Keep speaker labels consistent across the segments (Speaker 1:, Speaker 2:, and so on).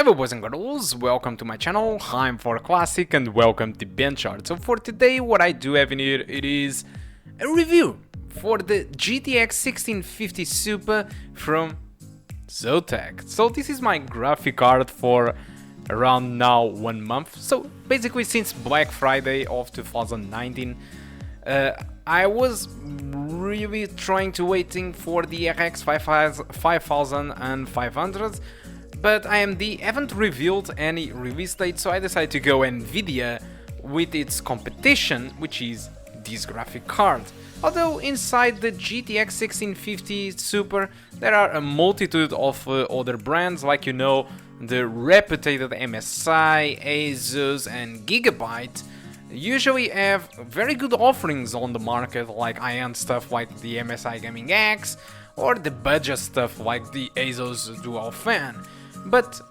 Speaker 1: Hello boys and girls, welcome to my channel. I'm For Classic and welcome to BenchART. So for today what I do have in here, it is a review for the GTX 1650 Super from Zotac. So this is my graphic card for around now 1 month. So basically since Black Friday of 2019, I was really trying to waiting for the RX 5500, but AMD haven't revealed any release date, so I decided to go NVIDIA with its competition, which is this graphic card. Although inside the GTX 1650 Super there are a multitude of other brands, like the reputed MSI, Asus and Gigabyte usually have very good offerings on the market, like high-end stuff like the MSI Gaming X or the budget stuff like the Asus Dual Fan. But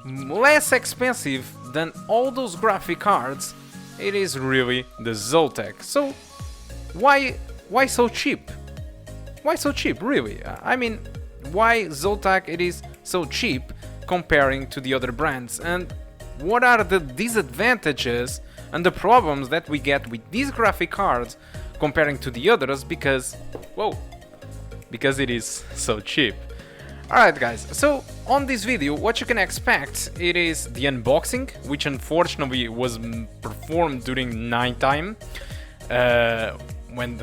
Speaker 1: less expensive than all those graphic cards, it is really the Zotac. So why so cheap? Why so cheap, really? I mean, why Zotac it is so cheap comparing to the other brands, and what are the disadvantages and the problems that we get with these graphic cards comparing to the others, because it is so cheap. Alright guys, so on this video what you can expect, it is the unboxing, which unfortunately was performed during nighttime, when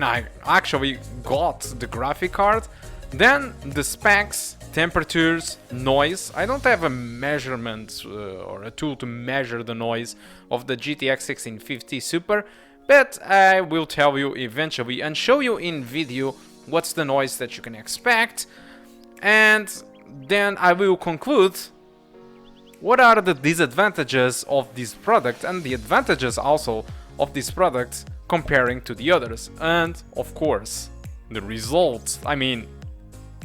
Speaker 1: I actually got the graphic card. Then the specs, temperatures, noise. I don't have a measurement or a tool to measure the noise of the GTX 1650 Super, but I will tell you eventually and show you in video what's the noise that you can expect. And then I will conclude what are the disadvantages of this product and the advantages also of this product comparing to the others. And of course, the results. I mean,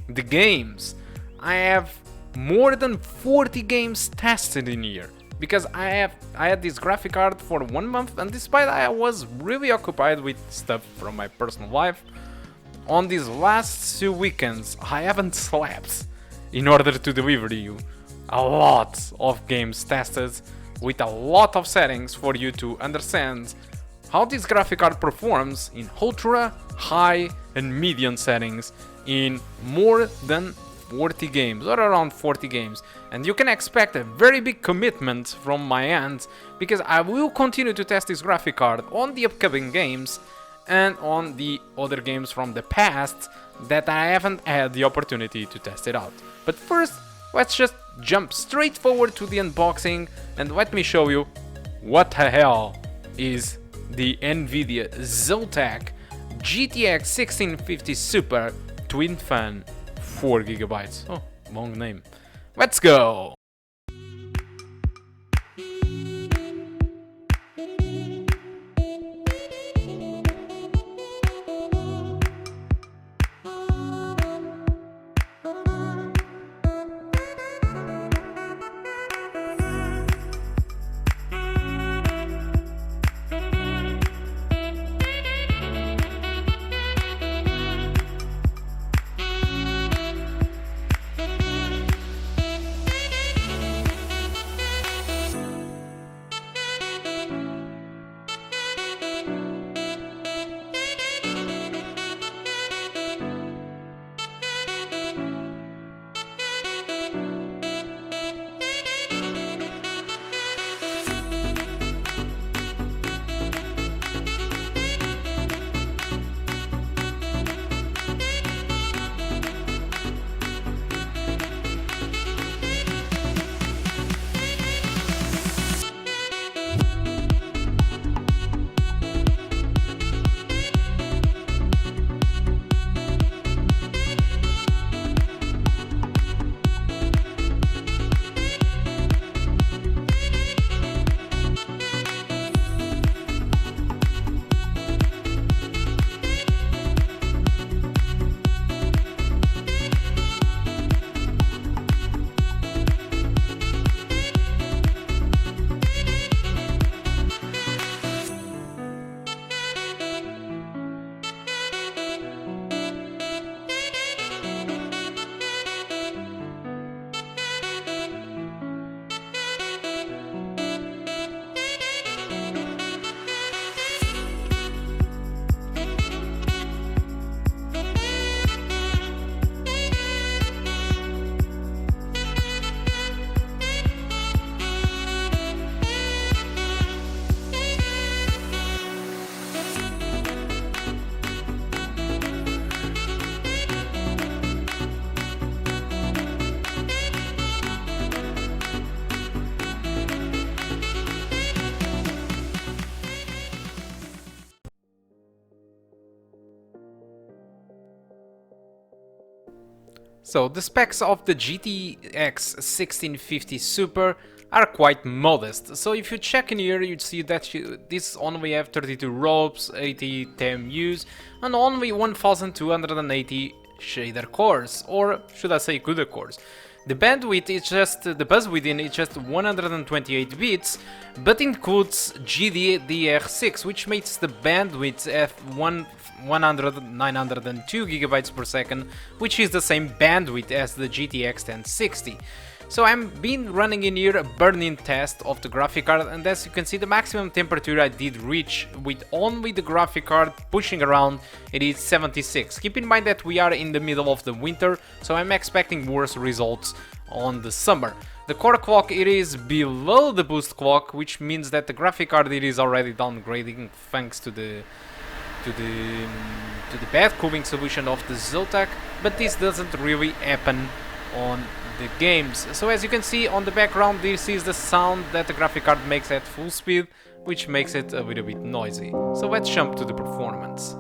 Speaker 1: the games. I have more than 40 games tested in here, because I had this graphic card for 1 month, and despite I was really occupied with stuff from my personal life, on these last 2 weekends I haven't slept in order to deliver you a lot of games tested with a lot of settings for you to understand how this graphic card performs in ultra, high and medium settings in more than 40 games, or around 40 games. And you can expect a very big commitment from my end, because I will continue to test this graphic card on the upcoming games and on the other games from the past that I haven't had the opportunity to test it out. But first, let's just jump straight forward to the unboxing and let me show you what the hell is the NVIDIA Zotac GTX 1650 Super Twin Fan 4GB. Oh, long name. Let's go! So the specs of the GTX 1650 Super are quite modest. So if you check in here, you'd see that this only have 32 ropes, 80 TMUs, and only 1280 shader cores, or should I say CUDA cores. The bandwidth is just, the bus within is just 128 bits, but includes GDDR6, which makes the bandwidth at 902 gigabytes per second, which is the same bandwidth as the GTX 1060. So I'm been running in here a burn-in test of the graphic card, and as you can see, the maximum temperature I did reach with only the graphic card pushing around, it is 76. Keep in mind that we are in the middle of the winter, so I'm expecting worse results on the summer. The core clock, it is below the boost clock, which means that the graphic card, it is already downgrading thanks to the bad cooling solution of the Zotac, but this doesn't really happen on the games. So as you can see on the background, this is the sound that the graphic card makes at full speed, which makes it a little bit noisy. So let's jump to the performance.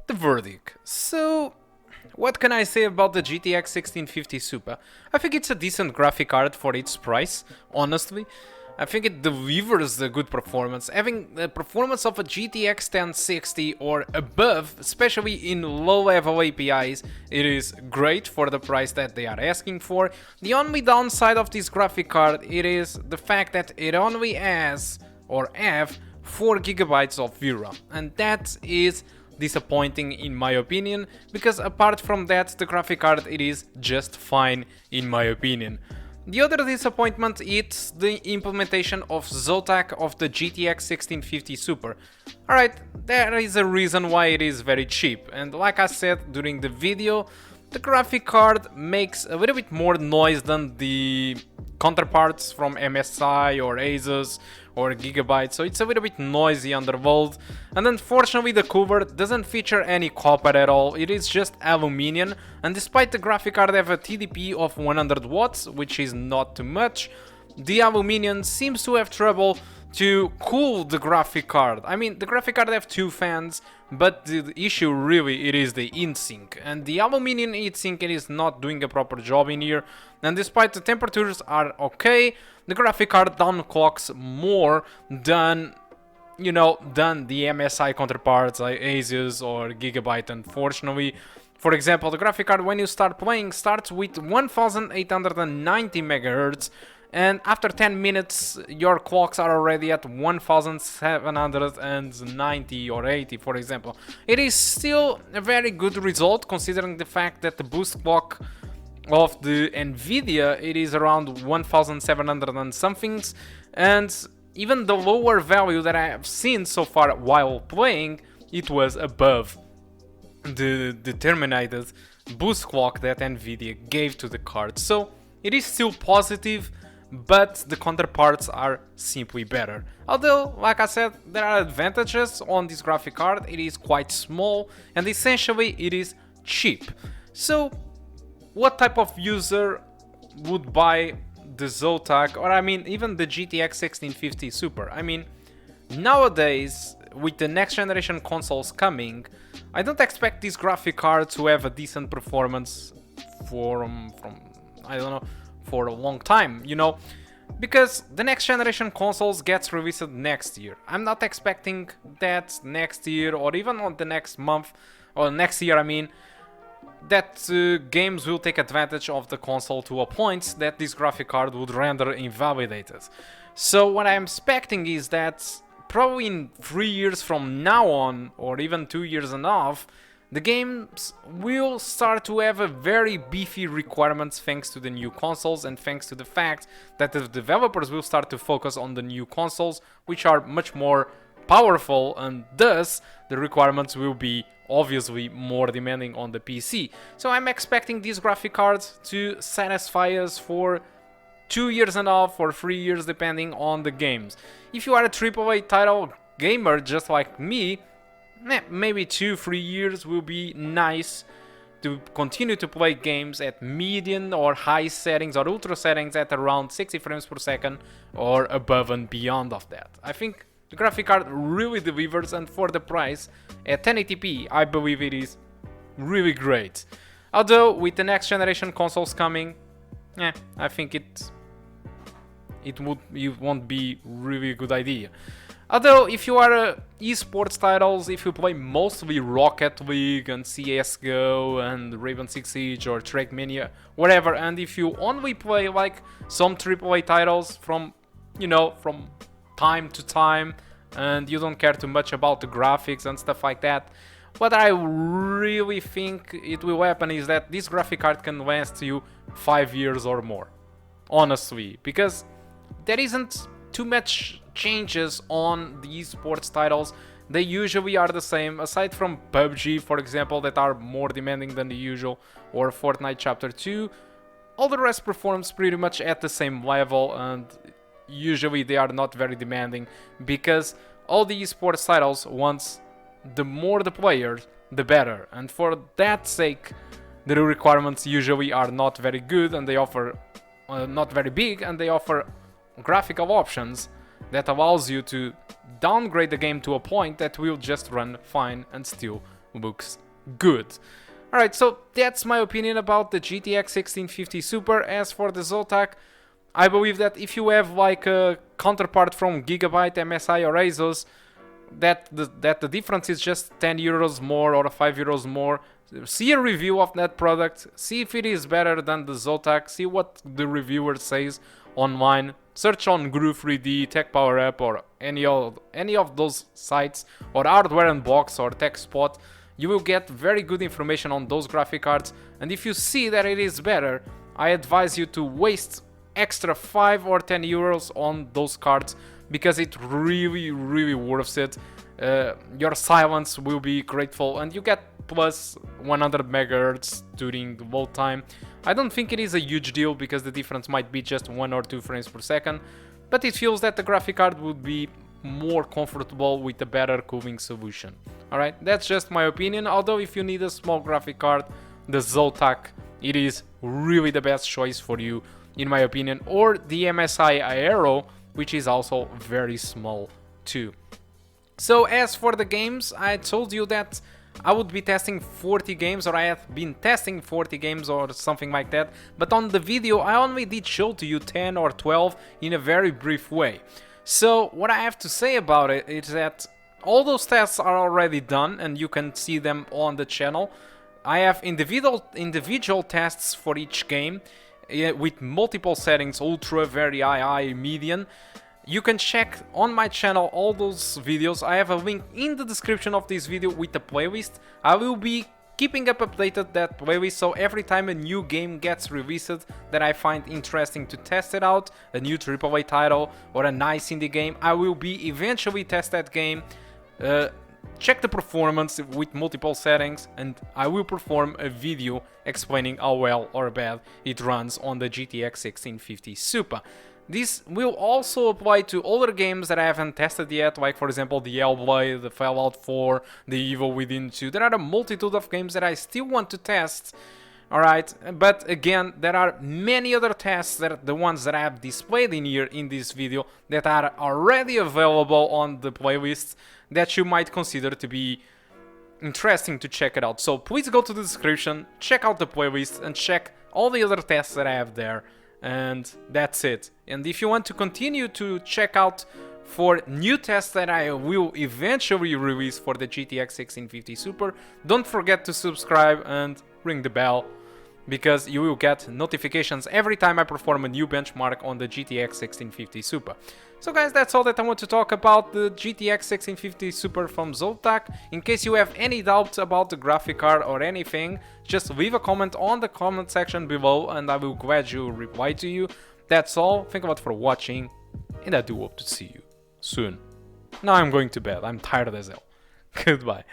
Speaker 1: The verdict. So, what can I say about the GTX 1650 Super? I think it's a decent graphic card for its price, honestly. I think it delivers a good performance. Having the performance of a GTX 1060 or above, especially in low-level APIs, it is great for the price that they are asking for. The only downside of this graphic card, it is the fact that it only has, or have, 4 GB of VRAM, and that is disappointing in my opinion, because apart from that, the graphic card it is just fine in my opinion. The other disappointment is the implementation of Zotac of the GTX 1650 Super. Alright, there is a reason why it is very cheap, and like I said during the video, the graphic card makes a little bit more noise than the counterparts from MSI or Asus or Gigabyte, so it's a little bit noisy underworld. And unfortunately the cover doesn't feature any copper at all, it is just aluminum, and despite the graphic card have a TDP of 100 watts, which is not too much, the aluminum seems to have trouble to cool the graphic card. I mean, the graphic card have 2 fans, but the issue really it is the heatsink, and the aluminum heatsink it is not doing a proper job in here. And despite the temperatures are okay, the graphic card downclocks more than, you know, than the MSI counterparts like Asus or Gigabyte, unfortunately. For example, the graphic card when you start playing starts with 1890 MHz, and after 10 minutes your clocks are already at 1790 or 80, for example. It is still a very good result considering the fact that the boost clock of the Nvidia it is around 1700 and somethings, and even the lower value that I have seen so far while playing, it was above the determined boost clock that Nvidia gave to the card. So it is still positive, but the counterparts are simply better. Although, like I said, there are advantages on this graphic card. It is quite small and essentially it is cheap. So what type of user would buy the Zotac, or I mean even the GTX 1650 Super? I mean, nowadays with the next generation consoles coming, I don't expect this graphic card to have a decent performance from I don't know, for a long time, you know, because the next generation consoles gets released next year. I'm not expecting that next year or even on the next month or next year, I mean, that games will take advantage of the console to a point that this graphic card would render invalidated. So what I'm expecting is that probably in 3 years from now on, or even 2 years and a half, the games will start to have a very beefy requirements thanks to the new consoles and thanks to the fact that the developers will start to focus on the new consoles, which are much more powerful, and thus the requirements will be obviously more demanding on the PC. So I'm expecting these graphic cards to satisfy us for 2.5 years or 3 years depending on the games. If you are a AAA title gamer just like me, maybe 2-3 years will be nice to continue to play games at medium or high settings or ultra settings at around 60 frames per second or above and beyond of that. I think the graphic card really delivers, and for the price at 1080p I believe it is really great. Although with the next generation consoles coming, I think it won't be really a good idea. Although if you are esports titles, if you play mostly Rocket League and CSGO and Rainbow Six Siege or Trackmania, whatever, and if you only play like some AAA titles from time to time and you don't care too much about the graphics and stuff like that, what I really think it will happen is that this graphic card can last you 5 years or more, honestly, because there isn't too much changes on these sports titles. They usually are the same, aside from PUBG, for example, that are more demanding than the usual, or Fortnite Chapter 2. All the rest performs pretty much at the same level, and usually they are not very demanding, because all the esports titles wants the more the players, the better, and for that sake, the requirements usually are not very good, and they offer not very big, and they offer graphical options that allows you to downgrade the game to a point that will just run fine and still looks good. Alright, so that's my opinion about the GTX 1650 Super. As for the Zotac, I believe that if you have like a counterpart from Gigabyte, MSI or ASUS, that the difference is just 10 euros more or 5 euros more. See a review of that product, see if it is better than the Zotac, see what the reviewer says online. Search on Groove3D, Tech Power Up, or any of those sites, or Hardware Unbox or TechSpot. You will get very good information on those graphic cards, and if you see that it is better, I advise you to waste extra 5 or 10 euros on those cards, because it really worth it. Your silence will be grateful, and you get plus 100 MHz during the load time. I don't think it is a huge deal, because the difference might be just 1 or 2 frames per second, but it feels that the graphic card would be more comfortable with a better cooling solution. Alright, that's just my opinion, although if you need a small graphic card, the Zotac, it is really the best choice for you, in my opinion, or the MSI Aero, which is also very small too. So as for the games, I told you that I would be testing 40 games, or I have been testing 40 games or something like that, but on the video I only did show to you 10 or 12 in a very brief way. So what I have to say about it is that all those tests are already done and you can see them on the channel. I have individual tests for each game with multiple settings, ultra, very high, medium. You can check on my channel all those videos. I have a link in the description of this video with the playlist. I will be keeping up updated that playlist, so every time a new game gets released that I find interesting to test it out, a new AAA title or a nice indie game, I will be eventually test that game, check the performance with multiple settings, and I will perform a video explaining how well or bad it runs on the GTX 1650 Super. This will also apply to other games that I haven't tested yet, like for example the Hellblade, the Fallout 4, the Evil Within 2. There are a multitude of games that I still want to test, alright? But again, there are many other tests, that are the ones that I have displayed in here in this video, that are already available on the playlist, that you might consider to be interesting to check it out. So please go to the description, check out the playlist, and check all the other tests that I have there. And that's it. And if you want to continue to check out for new tests that I will eventually release for the GTX 1650 Super, don't forget to subscribe and ring the bell, because you will get notifications every time I perform a new benchmark on the GTX 1650 Super. So guys, that's all that I want to talk about the GTX 1650 Super from Zotac. In case you have any doubts about the graphic card or anything, just leave a comment on the comment section below and I will gladly reply to you. That's all. Thank you a lot for watching, and I do hope to see you soon. Now I'm going to bed. I'm tired as hell. Goodbye.